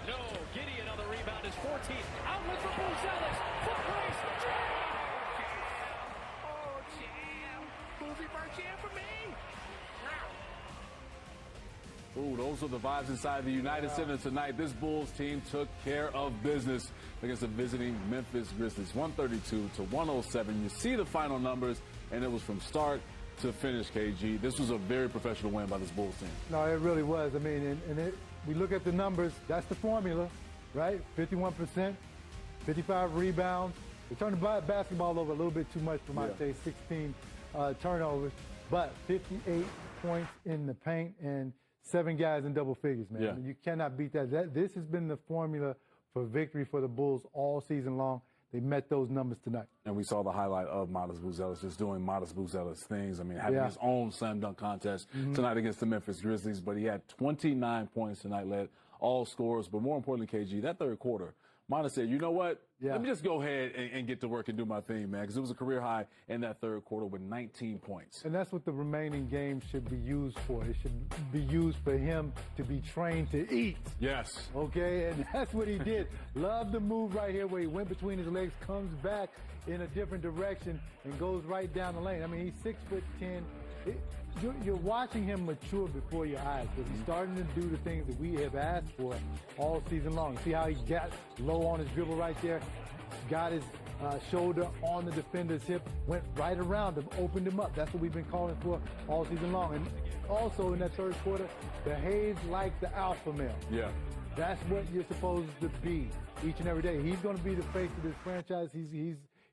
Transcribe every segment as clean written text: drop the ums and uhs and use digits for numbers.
No, Gideon on the rebound is 14. Outlet for Buzelis. Foot race. Oh, jam. Boozy for jam for me. Ooh, those are the vibes inside the United Center tonight. This Bulls team took care of business against the visiting Memphis Grizzlies, 132 to 107. You see the final numbers, and it was from start to finish, KG. This was a very professional win by this Bulls team. No, it really was. I mean, we look at the numbers. That's the formula, right? 51%, 55 rebounds. They turned the basketball over a little bit too much for my taste, 16 turnovers, but 58 points in the paint and 7 guys in double figures, man. Yeah. I mean, you cannot beat that. This has been the formula for victory for the Bulls all season long. They met those numbers tonight. And we saw the highlight of Modest Buzelis just doing Modest Buzelis things. I mean, having his own slam dunk contest tonight against the Memphis Grizzlies. But he had 29 points tonight, led all scores. But more importantly, KG, that third quarter, Modest said, you know what? Let me just go ahead and get to work and do my thing, man, because it was a career high in that third quarter with 19 points. And that's what the remaining games should be used for. It should be used for him to be trained to eat. Yes. Okay, and that's what he did. Love the move right here where he went between his legs, comes back in a different direction, and goes right down the lane. I mean, he's 6'10". You're watching him mature before your eyes because he's starting to do the things that we have asked for all season long. See how he got low on his dribble right there, got his shoulder on the defender's hip, went right around him, opened him up. That's what we've been calling for all season long. And also in that third quarter, behaved like the alpha male. Yeah. That's what you're supposed to be each and every day. He's going to be the face of this franchise.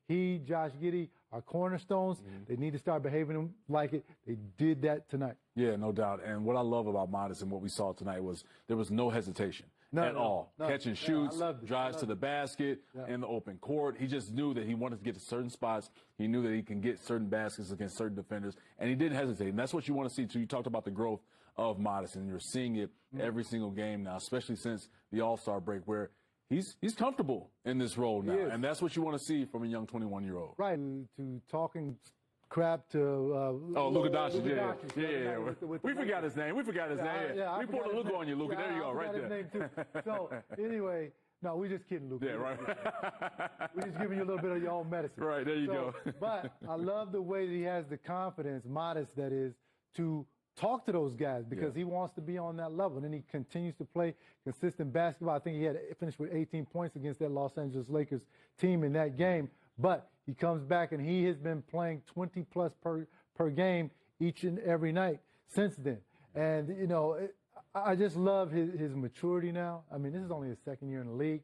He, Josh Giddey, are cornerstones. They need to start behaving like it. They did that tonight. Yeah, no doubt. And what I love about Modest and what we saw tonight was there was no hesitation at all. Catch and shoots, drives to the basket in the open court. He just knew that he wanted to get to certain spots. He knew that he can get certain baskets against certain defenders, and he didn't hesitate. And that's what you want to see, too. You talked about the growth of Modest, and you're seeing it every single game now, especially since the All-Star break, where he's comfortable in this role now, and that's what you want to see from a young 21-year-old. Right, to talking crap to Luka Doncic, we forgot his name. We pulled a Luka on you, Luka. There you go, right there. His name too. So anyway, no, we're just kidding, Luka. Yeah, right. We're just giving you a little bit of your own medicine. Right, there you go. But I love the way that he has the confidence, Modest that is, to talk to those guys because he wants to be on that level. And then he continues to play consistent basketball. I think he had finished with 18 points against that Los Angeles Lakers team in that game. But he comes back and he has been playing 20-plus per game each and every night since then. And, you know, I just love his maturity now. I mean, this is only his second year in the league.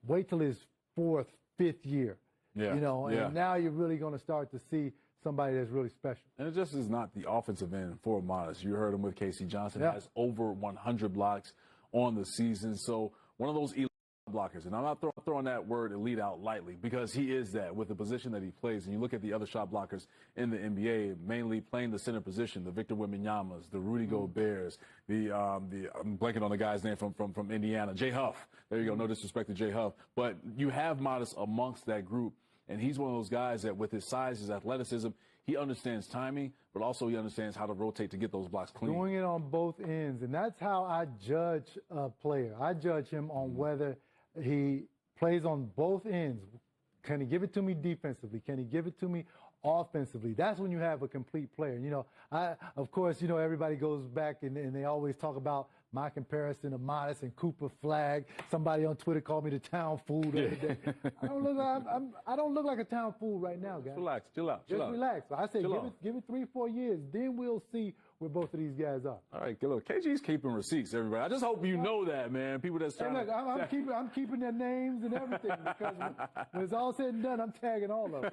Wait till his 4th, 5th year. You know, and now you're really going to start to see somebody that's really special. And it just is not the offensive end for Modest. You heard him with Casey Johnson. Has over 100 blocks on the season. So one of those elite blockers. And I'm not throwing that word elite out lightly because he is that with the position that he plays. And you look at the other shot blockers in the NBA, mainly playing the center position, the Victor Wembanyama's, the Rudy Gobert's, I'm blanking on the guy's name from Indiana, Jay Huff. There you go. No disrespect to Jay Huff. But you have Modest amongst that group. And he's one of those guys that with his size, his athleticism, he understands timing, but also he understands how to rotate to get those blocks clean. Doing it on both ends. And that's how I judge a player. I judge him on whether he plays on both ends. Can he give it to me defensively? Can he give it to me offensively? That's when you have a complete player. You know, of course, you know, everybody goes back and they always talk about my comparison of Modest and Cooper Flagg. Somebody on Twitter called me the town fool the other day. I don't look like a town fool right now, guys. Relax, chill out. Relax. I say give it 3-4 years, then we'll see where both of these guys are. All right, look, KG's keeping receipts, everybody. I just hope you know that, man. People that's trying I'm keeping their names and everything because when it's all said and done, I'm tagging all of them.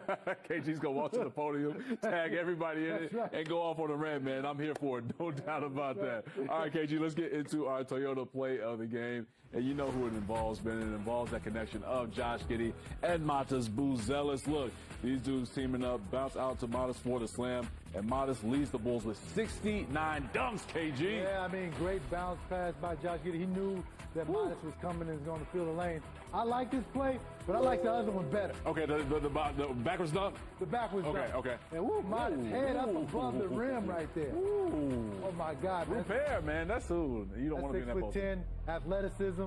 KG's going to walk to the podium, tag everybody in it, and go off on the rant, man. I'm here for it. No doubt about that. All right, KG, let's get into our Toyota play of the game. And you know who it involves, man. It involves that connection of Josh Giddey and Modest Buzelis. Look, these dudes teaming up, bounce out to Modest for the slam. and Modest leads the Bulls with 69 dunks, KG. Yeah, I mean, great bounce pass by Josh Giddey. He knew that Modest was coming and was going to fill the lane. I like this play, but I like the other one better. Okay, the backwards dunk? The backwards dunk. Okay. And Modest head up above the rim right there. Oh, my God. Repair, man. That's who. You don't want to be in that post. 6'10", athleticism,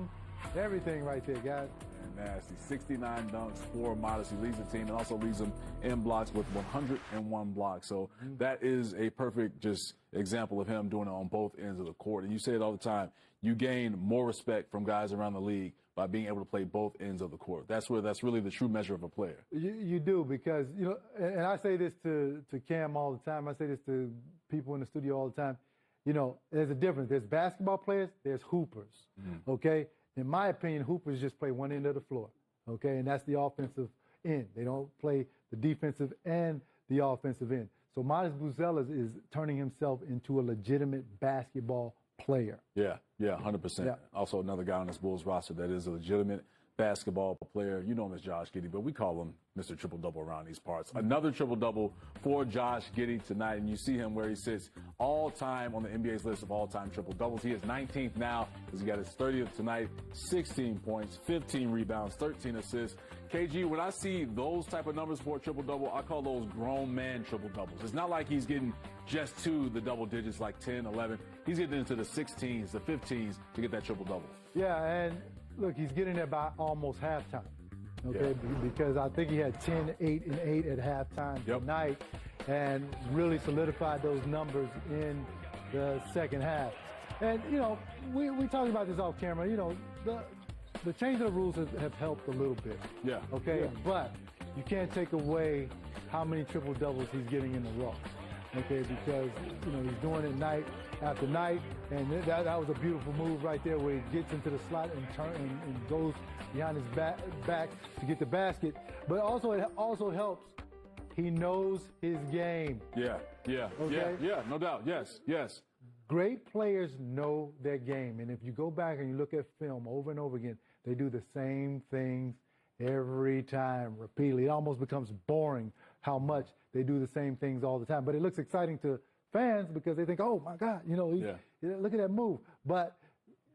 everything right there, guys. Nasty. 69 dunks for Modest. He leads the team and also leads them in blocks with 101 blocks. So that is a perfect just example of him doing it on both ends of the court. And you say it all the time. You gain more respect from guys around the league by being able to play both ends of the court. That's really the true measure of a player. You do, because, you know, and I say this to Cam all the time. I say this to people in the studio all the time. You know, there's a difference. There's basketball players, there's hoopers, okay? In my opinion, hoopers just play one end of the floor, okay? And that's the offensive end. They don't play the defensive and the offensive end. So Modest Buzelis is turning himself into a legitimate basketball player. Yeah, 100%. Yeah. Also another guy on this Bulls roster that is a legitimate basketball player. You know him as Josh Giddey, but we call him Mr. Triple-Double around these parts. Another triple-double for Josh Giddey tonight, and you see him where he sits all-time on the NBA's list of all-time triple-doubles. He is 19th now because he got his 30th tonight, 16 points, 15 rebounds, 13 assists. KG, when I see those type of numbers for a triple-double, I call those grown man triple-doubles. It's not like he's getting just to the double digits like 10, 11. He's getting into the 16s, the 15s to get that triple-double. Yeah, and look, he's getting there by almost halftime, okay? Yeah. Because I think he had 10, 8, and 8 at halftime tonight and really solidified those numbers in the second half. And, you know, we talked about this off camera. You know, the change of the rules have helped a little bit. Yeah. Okay? Yeah. But you can't take away how many triple-doubles he's getting in a row. Okay, because, you know, he's doing it night after night, and that was a beautiful move right there where he gets into the slot and goes behind his back to get the basket. But also, it also helps. He knows his game. Yeah, okay? yeah, no doubt. Yes. Great players know their game, and if you go back and you look at film over and over again, they do the same things every time, repeatedly. It almost becomes boring how much they do the same things all the time. But it looks exciting to fans because they think, oh, my God, you know, look at that move. But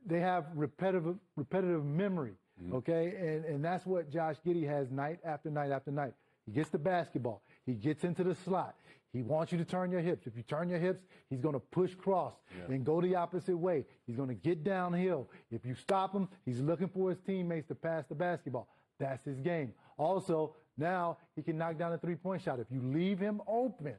they have repetitive memory, okay? And that's what Josh Giddey has night after night after night. He gets the basketball. He gets into the slot. He wants you to turn your hips. If you turn your hips, he's going to push cross and go the opposite way. He's going to get downhill. If you stop him, he's looking for his teammates to pass the basketball. That's his game. Also, now he can knock down a three-point shot. If you leave him open,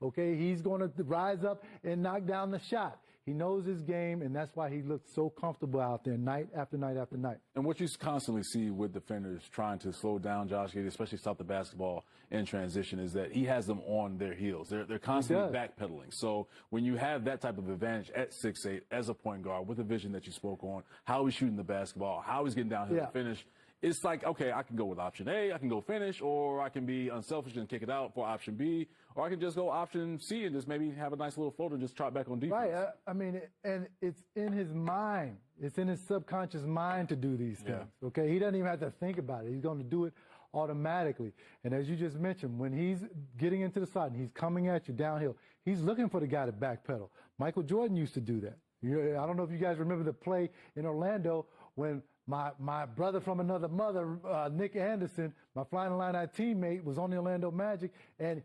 okay, he's going to rise up and knock down the shot. He knows his game, and that's why he looks so comfortable out there night after night after night. And what you constantly see with defenders trying to slow down Josh Giddey, especially stop the basketball in transition, is that he has them on their heels. They're constantly backpedaling. So when you have that type of advantage at 6'8", as a point guard, with the vision that you spoke on, how he's shooting the basketball, how he's getting down here to finish, it's like, okay, I can go with option A, I can go finish, or I can be unselfish and kick it out for option B, or I can just go option C and just maybe have a nice little floater and just trot back on defense. Right. I mean, and it's in his mind. It's in his subconscious mind to do these things, okay? He doesn't even have to think about it. He's going to do it automatically. And as you just mentioned, when he's getting into the slot and he's coming at you downhill, he's looking for the guy to backpedal. Michael Jordan used to do that. I don't know if you guys remember the play in Orlando when my brother from another mother, Nick Anderson, my Flying Illini teammate, was on the Orlando Magic, and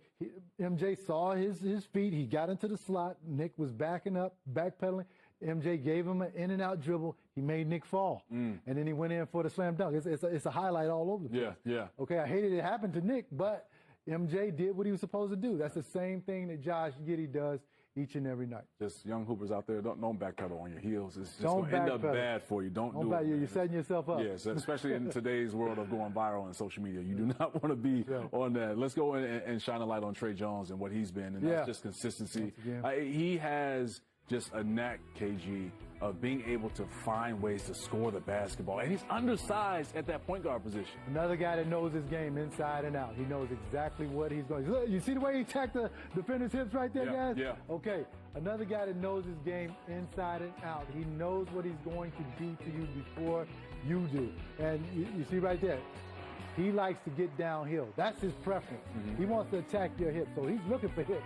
MJ saw his feet. He got into the slot. Nick was backing up, backpedaling. MJ gave him an in-and-out dribble. He made Nick fall, and then he went in for the slam dunk. It's a highlight all over the place. Yeah. Okay, I hated it happened to Nick, but MJ did what he was supposed to do. That's the same thing that Josh Giddey does each and every night. Just young hoopers out there, don't backpedal on your heels. It's just going to end up bad for you. Don't do it. You're setting yourself up. Yes, especially in today's world of going viral on social media. You do not want to be on that. Let's go in and shine a light on Trey Jones and what he's been, and that's just consistency. He has just a knack, KG, of being able to find ways to score the basketball. And he's undersized at that point guard position. Another guy that knows his game inside and out. He knows exactly what he's going to do. Look, you see the way he attacked the defender's hips right there, guys? Yeah. Okay, another guy that knows his game inside and out. He knows what he's going to do to you before you do. And you see right there, he likes to get downhill. That's his preference. He wants to attack your hips, so he's looking for hits.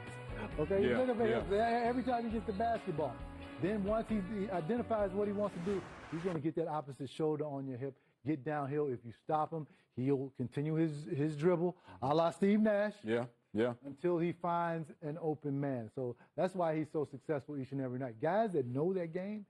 Okay, Yeah, look at him yeah. every time he gets the basketball. Then once he identifies what he wants to do, he's going to get that opposite shoulder on your hip, get downhill. If you stop him, he'll continue his dribble, a la Steve Nash. Yeah, yeah. Until he finds an open man. So that's why he's so successful each and every night. Guys that know that game,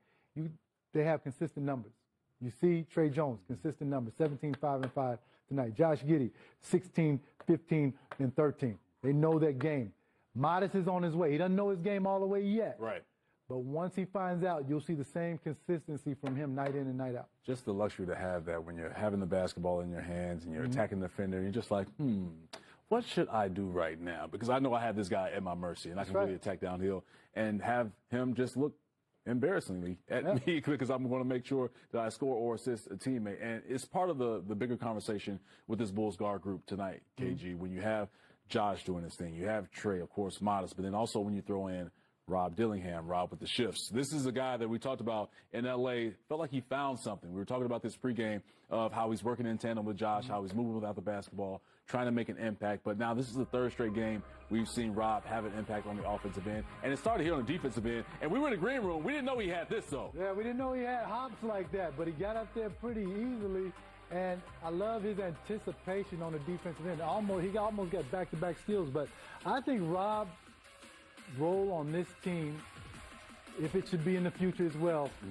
they have consistent numbers. You see Trey Jones, consistent numbers, 17, 5, and 5 tonight. Josh Giddey, 16, 15, and 13. They know that game. Modest is on his way. He doesn't know his game all the way yet. Right. But once he finds out, you'll see the same consistency from him night in and night out. Just the luxury to have that when you're having the basketball in your hands and you're attacking the defender, and you're just like, what should I do right now? Because I know I have this guy at my mercy, and I can really attack downhill and have him just look embarrassingly at me because I'm going to make sure that I score or assist a teammate. And it's part of the bigger conversation with this Bulls guard group tonight, KG, when you have Josh doing his thing. You have Trey, of course, Modest, but then also when you throw in Rob Dillingham, Rob with the shifts. This is a guy that we talked about in L.A. Felt like he found something. We were talking about this pregame of how he's working in tandem with Josh, how he's moving without the basketball, trying to make an impact. But now this is the third straight game we've seen Rob have an impact on the offensive end. And it started here on the defensive end. And we were in the green room. We didn't know he had this, though. Yeah, we didn't know he had hops like that, but he got up there pretty easily. And I love his anticipation on the defensive end. He almost got back-to-back steals. But I think Rob's role on this team, if it should be in the future as well,